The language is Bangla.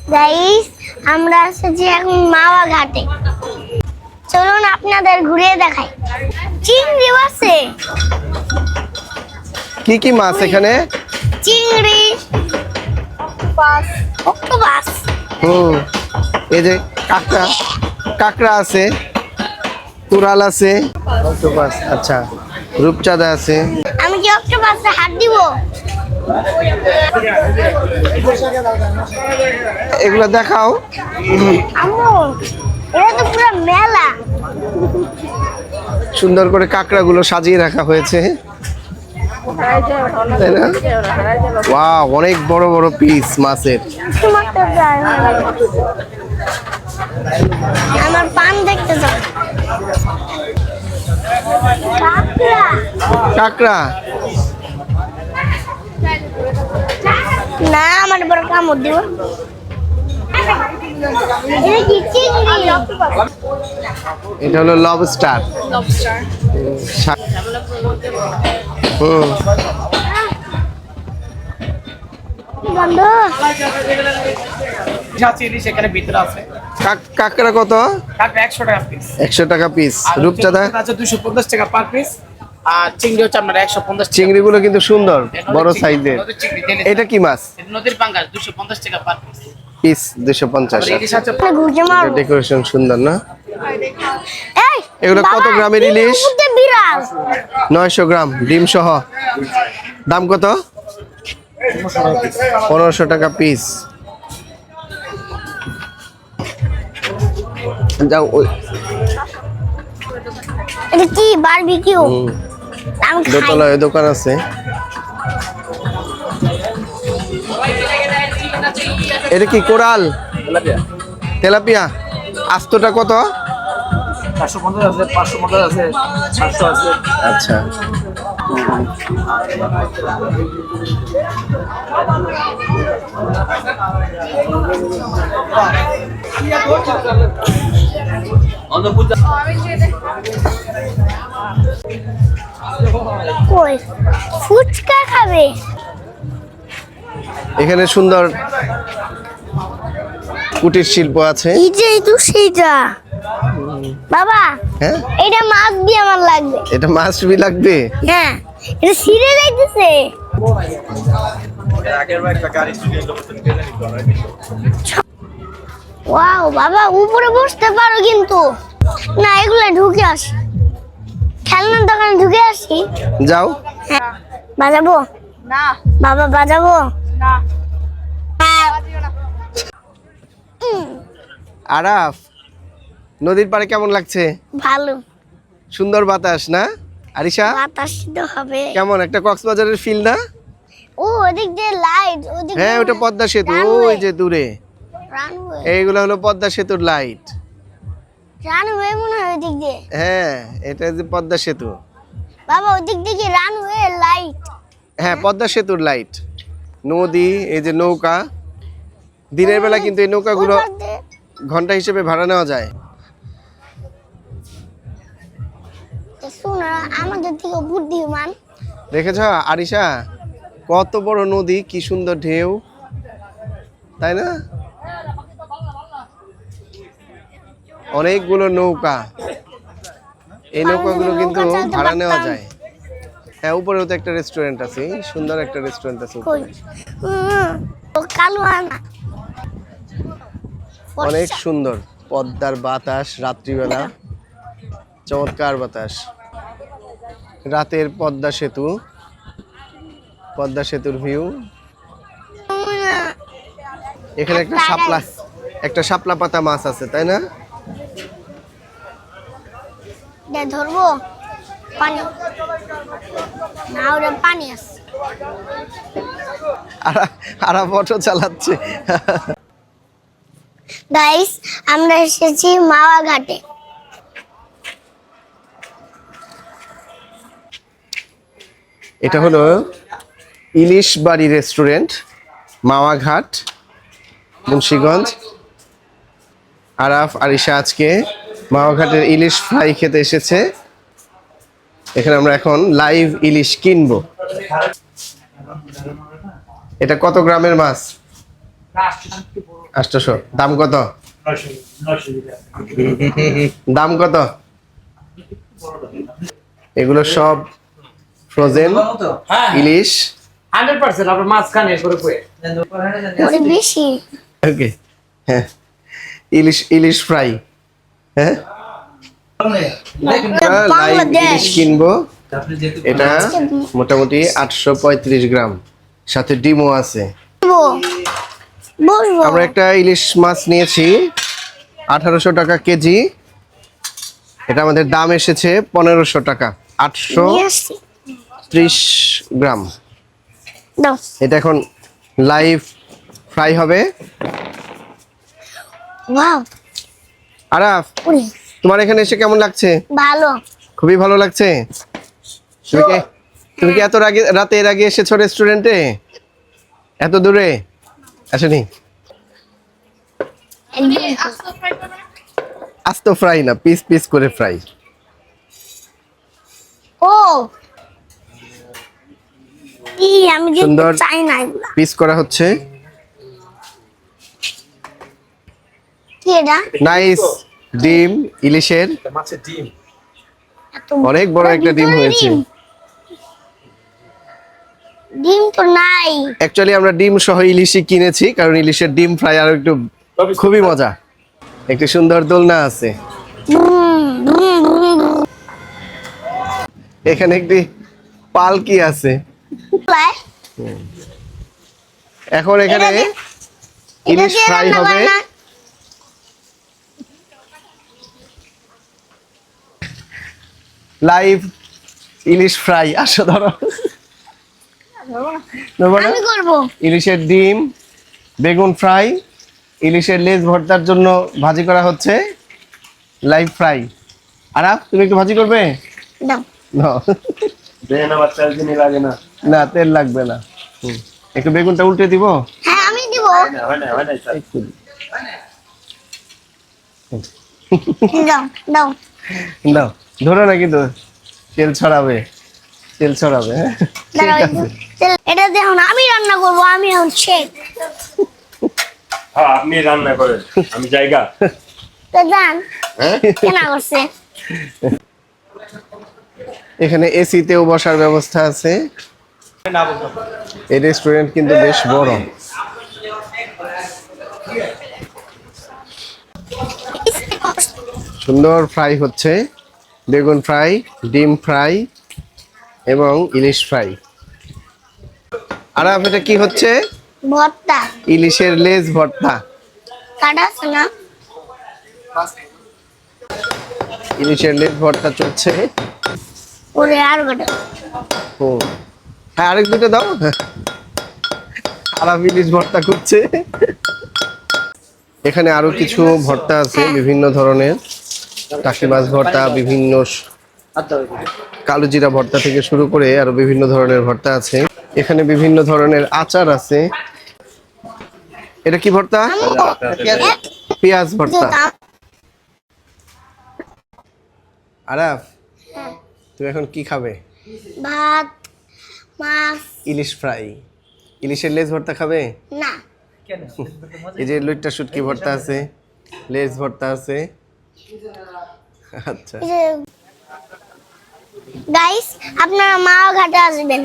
গাইস, আমরা এসেছি এখন মাওয়া ঘাটে। চলুন আপনাদের ঘুরিয়ে দেখাই। চিংড়ি আছে। কি কি মাছ এখানে? চিংড়ি, অক্টোপাস। এই যে কাঁকড়া, কাঁকড়া আছে, কুরাল আছে, অক্টোপাস, আচ্ছা, রূপচাঁদা আছে। আমি কি অক্টোপাসে হাত দিব? এগুলো দেখাও। আম্মু, এটা তো পুরো মেলা। সুন্দর করে কাঁকড়াগুলো সাজিয়ে রাখা হয়েছে, তাই না? ওয়াও, অনেক বড় বড় পিস মাছের। আমার পান দেখতে যাও। কাঁকড়া না, আমার বড় কামড় দিব। এটা হলো লবস্টার। কাঁকড়া কত? 100 টাকা পিস। 100 টাকা পিস। রূপচাঁদা আছে 250 টাকা পার পিস। আর চিংড়ি হচ্ছে আপনার 150 টাকা। চিংড়িগুলো কিন্তু সুন্দর, বড় সাইজের। এটা কি মাছ? নদীর পাঙ্গাস 250 টাকা পার পিস। পিস 250। ডেকোরেশন সুন্দর না? এই, এগুলো কত বাবা, গ্রামের ইলিশ? বিড়াল 900 গ্রাম ডিম সহ। দাম কত? 1500 টাকা পিস। যাও ওই এটা কি বারবিকিউ? আমি খাই। দোতলায় দোকান আছে। এটা কি কোরাল? তেলাপিয়া। আস্তটা কত? 450 আছে, 550 আছে, 700 আছে। আচ্ছা, কই ফুচকা খাবে? এখানে সুন্দর কুটির শিল্প আছে। এই যে তো সেইটা বাবা। হ্যাঁ, এটা মাছ দিয়ে আমার লাগবে। এটা মাছ বি লাগবে। হ্যাঁ, এটা ছিঁড়ে যাইতেছে। ওয়াও বাবা, উপরে বসতে পারো কিন্তু। না, এগুলো ঢুকে আসি, খেলনার দোকানে ঢুকে আসি। যাও। হ্যাঁ, বাজাবো না বাবা, বাজাবো না। আরাফ, নদীর পাড়ে কেমন লাগছে? ভালো, সুন্দর বাতাস না? আরিশা, বাতাস তো হবে। কেমন একটা কক্সবাজারের ফিল না? ও, ওদিক দিয়ে লাইট, ওদিক হ্যাঁ, ওটা পদ্মা সেতু, ওই যে দূরে। রানওয়ে, এইগুলো হলো পদ্মা সেতুর লাইট। রানওয়ে মনে হয় ওদিক দিয়ে। হ্যাঁ, এটা যে পদ্মা সেতু। বাবা, ওদিক দিয়ে রানওয়ে লাইট। হ্যাঁ, পদ্মা সেতুর লাইট। নদী, এই যে নৌকা। দিনের বেলা কিন্তু এই নৌকাগুলো ঘন্টা হিসেবে ভাড়া নেওয়া যায়। শোনা, আমাদের থেকে বুদ্ধিমান। দেখেছ আরিশা, কত বড় নদী, কি সুন্দর ঢেউ, তাই না? অনেকগুলো নৌকা। এই নৌকাগুলো কিন্তু ভাড়া নেওয়া যায়। হ্যাঁ, উপরেও তো একটা রেস্টুরেন্ট আছে, সুন্দর একটা রেস্টুরেন্ট আছে উপরে। কালো আনা অনেক সুন্দর পদ্মার বাতাস, রাত্রিবেলা চমৎকার বাতাস। রাতের পদ্মা সেতু, পদ্মা সেতুর ভিউ। এখানে একটা শাপলা পাতা মাছ আছে, তাই না? ধরবো পানি না, ওরা পানি আছে। আর অটো চালাচ্ছে। গাইস, আমরা এসেছি মাওয়া ঘাটে। এটা হলো ইলিশ বাড়ি রেস্টুরেন্ট, মাওয়া ঘাট, মুন্সিগঞ্জ। আরাফ, আরিশা আজকে মাওয়া ঘাটের ইলিশ ফ্রাই খেতে এসেছে। এখানে আমরা এখন লাইভ ইলিশ কিনবো। এটা কত গ্রামের মাছ? 800। দাম কত? দাম কত? এগুলো সব ফ্রোজেন ইলিশ। 100% আপনার মাছ খান এরপরে কই ওরে বেশি। ওকে, হ্যাঁ, ইলিশ ফ্রাই। হ্যাঁ, লাইভ ইলিশ কিনবো। এটা মোটামুটি 835 গ্রাম, সাথে ডিমও আছে। বসবো। আমরা একটা ইলিশ মাছ নিয়েছি 1800 টাকা কেজি। এটা আমাদের দাম এসেছে 1500 টাকা, 830 গ্রাম। দাও। এটা এখন লাইভ ফ্রাই হবে। ওয়াও, আরাফ, ওরে তোমার এখানে এসে কেমন লাগছে? ভালো। খুবই ভালো লাগছে। তুমি কি এত রাতে এর আগে এসেছো রেস্টুরেন্টে? এত দূরে আসেনি? আস্ত ফ্রাই না, পিস পিস করে ফ্রাই। ও আমি সুন্দর দেখতে চাই না এগুলা। পিস করা হচ্ছে। কি এটা? নাইস ডিম ইলিশের, মাছের ডিম। এত অনেক বড় একটা ডিম হয়েছে। ডিম তো নাই। অ্যাকচুয়ালি আমরা ডিম সহ ইলিশই কিনেছি, কারণ ইলিশের ডিম ফ্রাই আর একটু খুবই মজা। একটি সুন্দর দোলনা আছে এখানে, একটি পালকি আছে। এখন এখানে ইলিশ ফ্রাই হবে। লাইভ ইলিশ ফ্রাই। আসো ধরো। নেবো না? আমি করব। ইলিশের ডিম, বেগুন ফ্রাই, ইলিশের লেজ ভর্তার জন্য ভাজি করা হচ্ছে। Live fry. আরাফ, তুমি একটু ভাজি করবে? দাও। না, দেন আবার তেল দিনে লাগে না। না তেল লাগবে না। একটু বেগুনটা উল্টে দিব। হ্যাঁ আমি দিব। হয় না স্যার। একটু দিই। দাও দাও। দাও, ধরো না কিন্তু তেল ছড়াবে, তেল ছড়াবে। হ্যাঁ, দাঁড়াও ঠিক একটু। আছে। এটা দেখুন আমি রান্না করব, আমি এখন শেখ। হ্যাঁ আপনি রান্না করেন, আমি জায়গা। তো জান হ্যাঁ? কেনা করছে। এখানে এসিতেও বসার ব্যবস্থা আছে। এই রেস্টুরেন্ট কিন্তু বেশ বড়। সুন্দর ফ্রাই হচ্ছে, বেগুন ফ্রাই, ডিম ফ্রাই এবং ইলিশ ফ্রাই। আর এটা কি হচ্ছে? ভর্তা ইলিশের লেজ ভর্তা। কাটা আছে না? ইলিশের লেজ ভর্তা চলছে। ওরে আর কাটা। হ্যাঁ, আরেক দুটো দাও। আরাম ইলিশ ভর্তা করছে। এখানে আরো কিছু ভর্তা আছে বিভিন্ন ধরনের, টাকি মাছ ভর্তা, বিভিন্ন কালো জিরা ভর্তা থেকে শুরু করে আরো বিভিন্ন ধরনের ভর্তা আছে। এখানে বিভিন্ন ধরনের আচার আছে। এটা কি ভর্তা? পেঁয়াজ ভর্তা। আরাফ, তুমি এখন কি খাবে? ভাত, মাছ। ইলিশ ফ্রাই, ইলিশের লেজ ভর্তা খাবে? না। এই যে লইট্টা শুটকি ভর্তা আছে, লেজ ভর্তা আছে। আচ্ছা, গাইস আপনারা মাওয়া ঘাটে আসবেন।